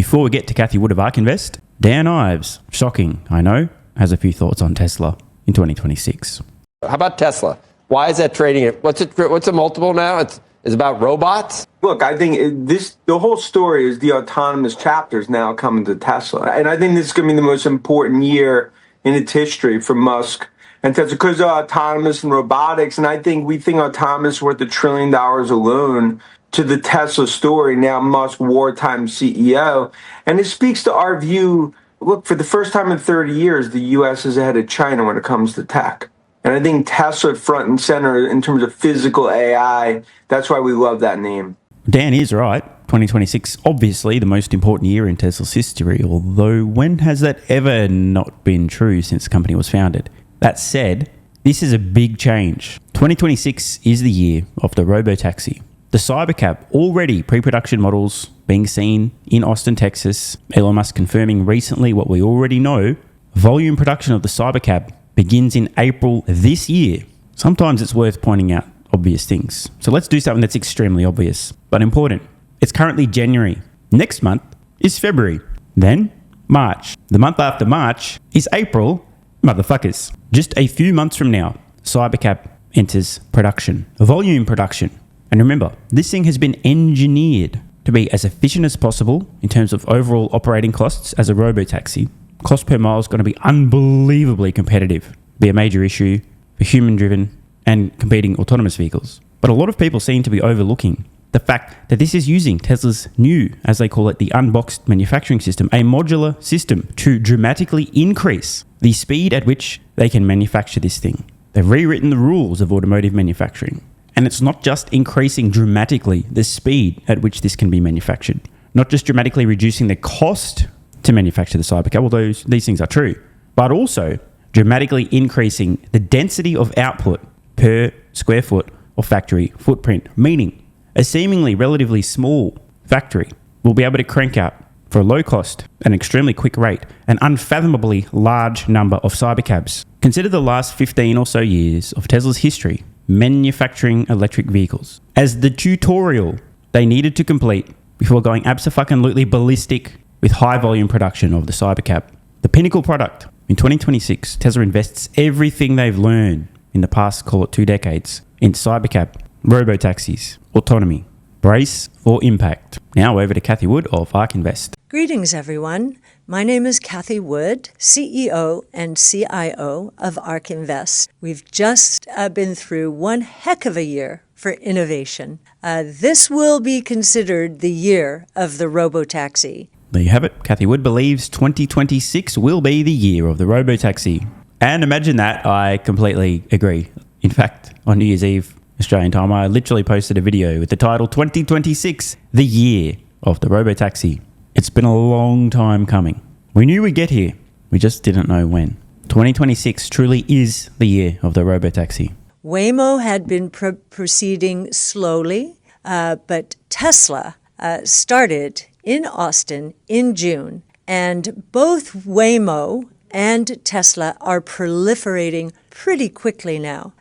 Before we get to Cathie Wood of ARK Invest, Dan Ives, shocking, I know, has a few thoughts on Tesla in 2026. How about Tesla? Why is that trading at what's a multiple now? It's about robots? Look, I think the whole story is the autonomous chapters now coming to Tesla. And I think this is going to be the most important year in its history for Musk and Tesla because of autonomous and robotics. And I think we think autonomous is worth $1 trillion alone to the Tesla story, now Musk, wartime CEO. And it speaks to our view. Look, for the first time in 30 years, the U.S. is ahead of China when it comes to tech. And I think Tesla front and center in terms of physical AI. That's why we love that name. Dan is right. 2026, obviously the most important year in Tesla's history, although when has that ever not been true since the company was founded? That said, this is a big change. 2026 is the year of the Robotaxi. The Cybercab, already pre-production models being seen in Austin, Texas. Elon Musk confirming recently what we already know. Volume production of the Cybercab begins in April this year. Sometimes it's worth pointing out obvious things. So let's do something that's extremely obvious, but important. It's currently January. Next month is February. Then March. The month after March is April. Motherfuckers. Just a few months from now, Cybercab enters production. Volume production. And remember, this thing has been engineered to be as efficient as possible in terms of overall operating costs as a robotaxi. Cost per mile is going to be unbelievably competitive. Be a major issue for human-driven and competing autonomous vehicles. But a lot of people seem to be overlooking the fact that this is using Tesla's new, as they call it, the unboxed manufacturing system, a modular system to dramatically increase the speed at which they can manufacture this thing. They've rewritten the rules of automotive manufacturing. And it's not just increasing dramatically the speed at which this can be manufactured, not just dramatically reducing the cost to manufacture the Cybercab, although these things are true, but also dramatically increasing the density of output per square foot of factory footprint, meaning a seemingly relatively small factory will be able to crank out for a low cost and extremely quick rate an unfathomably large number of Cybercabs. Consider the last 15 or so years of Tesla's history manufacturing electric vehicles as the tutorial they needed to complete before going abso-fucking-lutely ballistic with high volume production of the Cybercab. The pinnacle product. In 2026, Tesla invests everything they've learned in the past, call it 2 decades, in Cybercab, robotaxis, autonomy. Brace for impact. Now over to Cathie Wood of ARK Invest. Greetings, everyone. My name is Cathie Wood, CEO and CIO of ARK Invest. We've just been through one heck of a year for innovation. This will be considered the year of the Robotaxi. There you have it. Cathie Wood believes 2026 will be the year of the Robotaxi. And imagine that, I completely agree. In fact, on New Year's Eve, Australian time, I literally posted a video with the title 2026, the year of the Robotaxi. It's been a long time coming. We knew we'd get here. We just didn't know when. 2026 truly is the year of the Robotaxi. Waymo had been proceeding slowly, but Tesla started in Austin in June, and both Waymo and Tesla are proliferating pretty quickly now.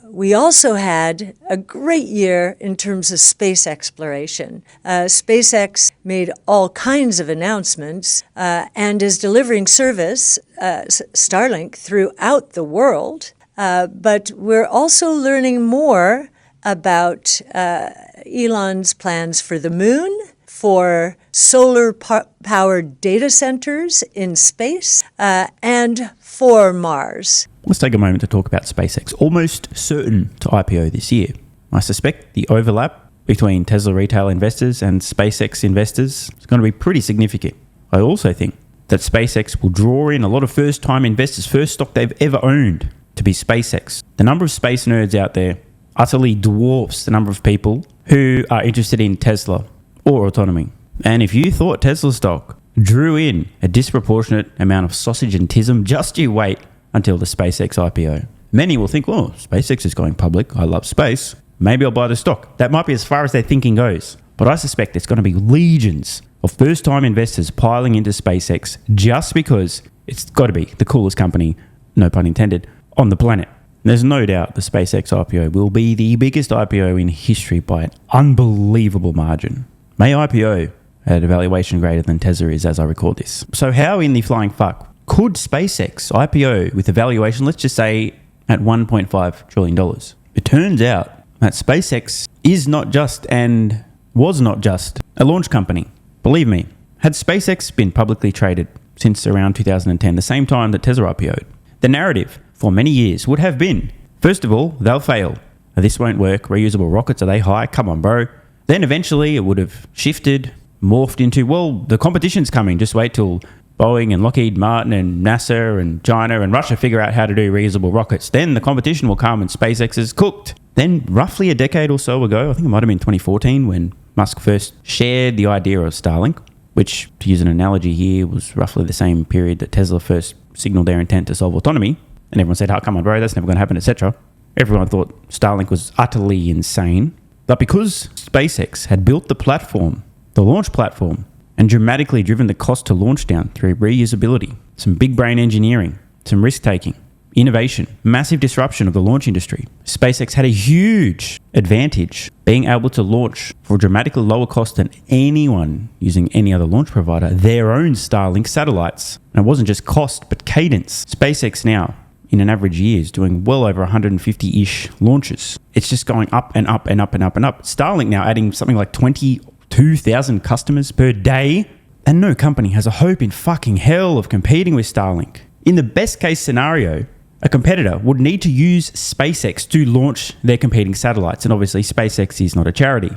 We also had a great year in terms of space exploration. SpaceX made all kinds of announcements and is delivering service, Starlink, throughout the world. But we're also learning more about Elon's plans for the moon, for solar-powered data centers in space, and for Mars. Let's take a moment to talk about SpaceX, almost certain to IPO this year. I suspect the overlap between Tesla retail investors and SpaceX investors is going to be pretty significant. I also think that SpaceX will draw in a lot of first-time investors, first stock they've ever owned to be SpaceX. The number of space nerds out there utterly dwarfs the number of people who are interested in Tesla or autonomy. And if you thought Tesla stock drew in a disproportionate amount of sausage and tism, just you wait until the SpaceX IPO. Many will think, well, SpaceX is going public. I love space. Maybe I'll buy the stock. That might be as far as their thinking goes. But I suspect there's going to be legions of first-time investors piling into SpaceX just because it's got to be the coolest company, no pun intended, on the planet. There's no doubt the SpaceX IPO will be the biggest IPO in history by an unbelievable margin. May IPO at a valuation greater than Tesla is as I record this. So how in the flying fuck could SpaceX IPO with a valuation, let's just say, at $1.5 trillion? It turns out that SpaceX is not just and was not just a launch company. Believe me, had SpaceX been publicly traded since around 2010, the same time that Tesla IPO'd, the narrative for many years would have been, first of all, they'll fail. This won't work. Reusable rockets, are they high? Come on, bro. Then eventually it would have shifted, morphed into, well, the competition's coming. Just wait till Boeing and Lockheed Martin and NASA and China and Russia figure out how to do reusable rockets. Then the competition will come and SpaceX is cooked. Then roughly a decade or so ago, I think it might have been 2014 when Musk first shared the idea of Starlink, which, to use an analogy here, was roughly the same period that Tesla first signaled their intent to solve autonomy. And everyone said, oh, come on, bro, that's never going to happen, etc. Everyone thought Starlink was utterly insane. But because SpaceX had built the platform, the launch platform, and dramatically driven the cost to launch down through reusability, some big brain engineering, some risk-taking, innovation, massive disruption of the launch industry, SpaceX had a huge advantage being able to launch for a dramatically lower cost than anyone using any other launch provider their own Starlink satellites. And it wasn't just cost, but cadence. SpaceX now, in an average year, is doing well over 150-ish launches. It's just going up and up and up and up and up. Starlink now adding something like 22,000 customers per day. And no company has a hope in fucking hell of competing with Starlink. In the best case scenario, a competitor would need to use SpaceX to launch their competing satellites. And obviously SpaceX is not a charity.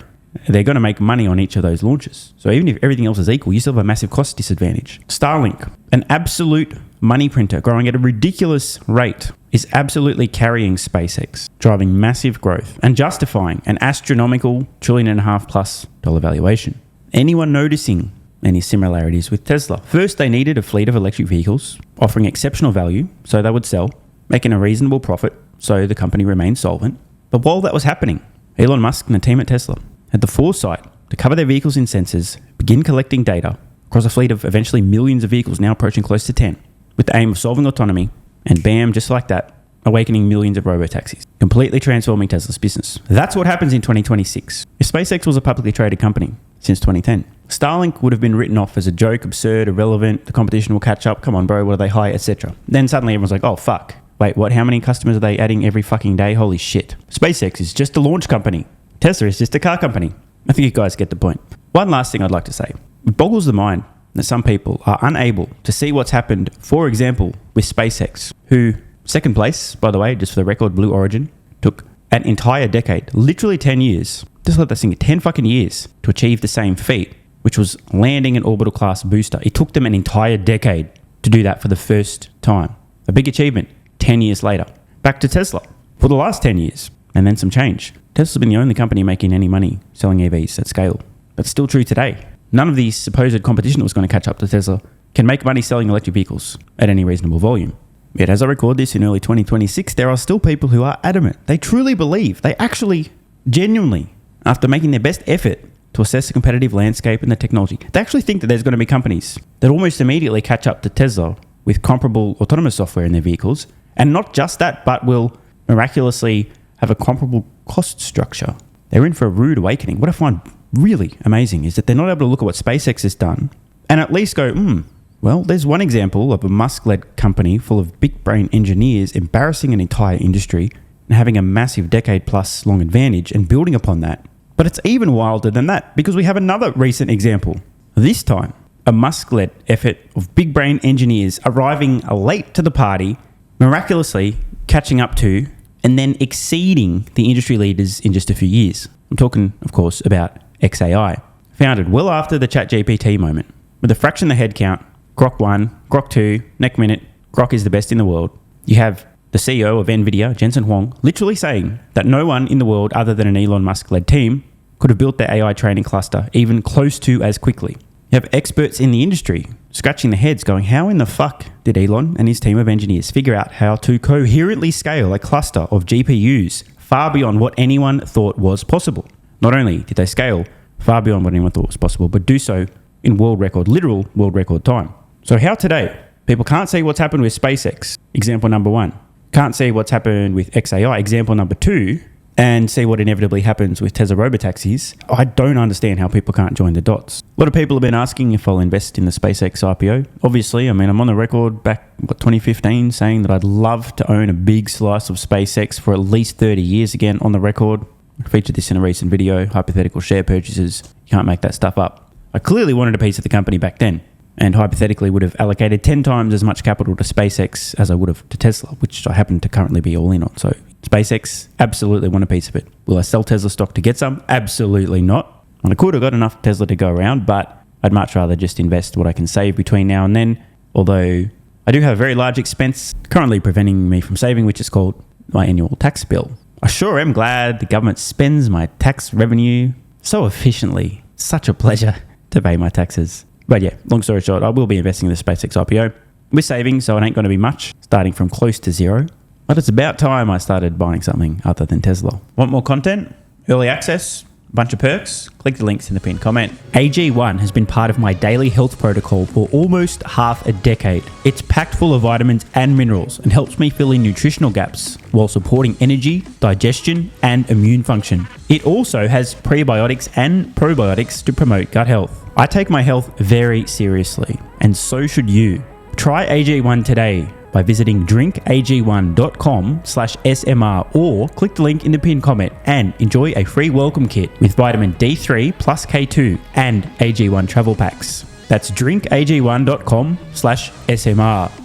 They're going to make money on each of those launches. So even if everything else is equal, you still have a massive cost disadvantage. Starlink, an absolute money printer growing at a ridiculous rate, is absolutely carrying SpaceX, driving massive growth and justifying an astronomical $1.5 trillion plus valuation. Anyone noticing any similarities with Tesla? First, they needed a fleet of electric vehicles offering exceptional value, so they would sell, making a reasonable profit, so the company remained solvent. But while that was happening, Elon Musk and the team at Tesla had the foresight to cover their vehicles in sensors, begin collecting data across a fleet of eventually millions of vehicles, now approaching close to 10, with the aim of solving autonomy, and bam, just like that, awakening millions of robotaxis, completely transforming Tesla's business. That's what happens in 2026. If SpaceX was a publicly traded company since 2010, Starlink would have been written off as a joke, absurd, irrelevant, the competition will catch up, come on bro, what are they high, etc. Then suddenly everyone's like, oh fuck, wait, what, how many customers are they adding every fucking day? Holy shit. SpaceX is just a launch company. Tesla is just a car company. I think you guys get the point. One last thing I'd like to say. It boggles the mind that some people are unable to see what's happened, for example, with SpaceX, who, second place, by the way, just for the record, Blue Origin, took an entire decade, literally 10 years, just let that sink, 10 fucking years to achieve the same feat, which was landing an orbital class booster. It took them an entire decade to do that for the first time. A big achievement 10 years later. Back to Tesla. For the last 10 years, and then some change, Tesla's been the only company making any money selling EVs at scale. But still true today. None of the supposed competition that was going to catch up to Tesla can make money selling electric vehicles at any reasonable volume. Yet as I record this in early 2026, there are still people who are adamant. They truly believe, they actually, genuinely, after making their best effort to assess the competitive landscape and the technology, they actually think that there's going to be companies that almost immediately catch up to Tesla with comparable autonomous software in their vehicles. And not just that, but will miraculously have a comparable cost structure. They're in for a rude awakening. What I find really amazing is that they're not able to look at what SpaceX has done and at least go, well, there's one example of a Musk-led company full of big brain engineers embarrassing an entire industry and having a massive decade-plus long advantage and building upon that. But it's even wilder than that because we have another recent example. This time, a Musk-led effort of big brain engineers arriving late to the party, miraculously catching up to and then exceeding the industry leaders in just a few years. I'm talking, of course, about XAI, founded well after the ChatGPT moment. With a fraction of the headcount, Grok 1, Grok 2, next minute, Grok is the best in the world. You have the CEO of NVIDIA, Jensen Huang, literally saying that no one in the world other than an Elon Musk-led team could have built their AI training cluster even close to as quickly. You have experts in the industry scratching their heads going, how in the fuck did Elon and his team of engineers figure out how to coherently scale a cluster of GPUs far beyond what anyone thought was possible? Not only did they scale far beyond what anyone thought was possible, but do so in literal world record time. So how today people can't see what's happened with SpaceX, example number one, can't see what's happened with XAI, example number two, and see what inevitably happens with Tesla Robotaxis, I don't understand how people can't join the dots. A lot of people have been asking if I'll invest in the SpaceX IPO. Obviously, I'm on the record back, 2015, saying that I'd love to own a big slice of SpaceX for at least 30 years again on the record. I featured this in a recent video, hypothetical share purchases. You can't make that stuff up. I clearly wanted a piece of the company back then, and hypothetically would have allocated 10 times as much capital to SpaceX as I would have to Tesla, which I happen to currently be all in on. So SpaceX, absolutely want a piece of it. Will I sell Tesla stock to get some? Absolutely not. And I could have got enough Tesla to go around, but I'd much rather just invest what I can save between now and then. Although I do have a very large expense currently preventing me from saving, which is called my annual tax bill. I sure am glad the government spends my tax revenue so efficiently. Such a pleasure to pay my taxes. But yeah, long story short, I will be investing in the SpaceX IPO with savings, so it ain't going to be much, starting from close to zero. But it's about time I started buying something other than Tesla. Want more content? Early access? Bunch of perks? Click the links in the pinned comment. AG1 has been part of my daily health protocol for almost half a decade. It's packed full of vitamins and minerals and helps me fill in nutritional gaps while supporting energy, digestion, and immune function. It also has prebiotics and probiotics to promote gut health. I take my health very seriously, and so should you. Try AG1 today by visiting drinkag1.com/SMR or click the link in the pinned comment and enjoy a free welcome kit with vitamin D3 plus K2 and AG1 travel packs. That's drinkag1.com/SMR.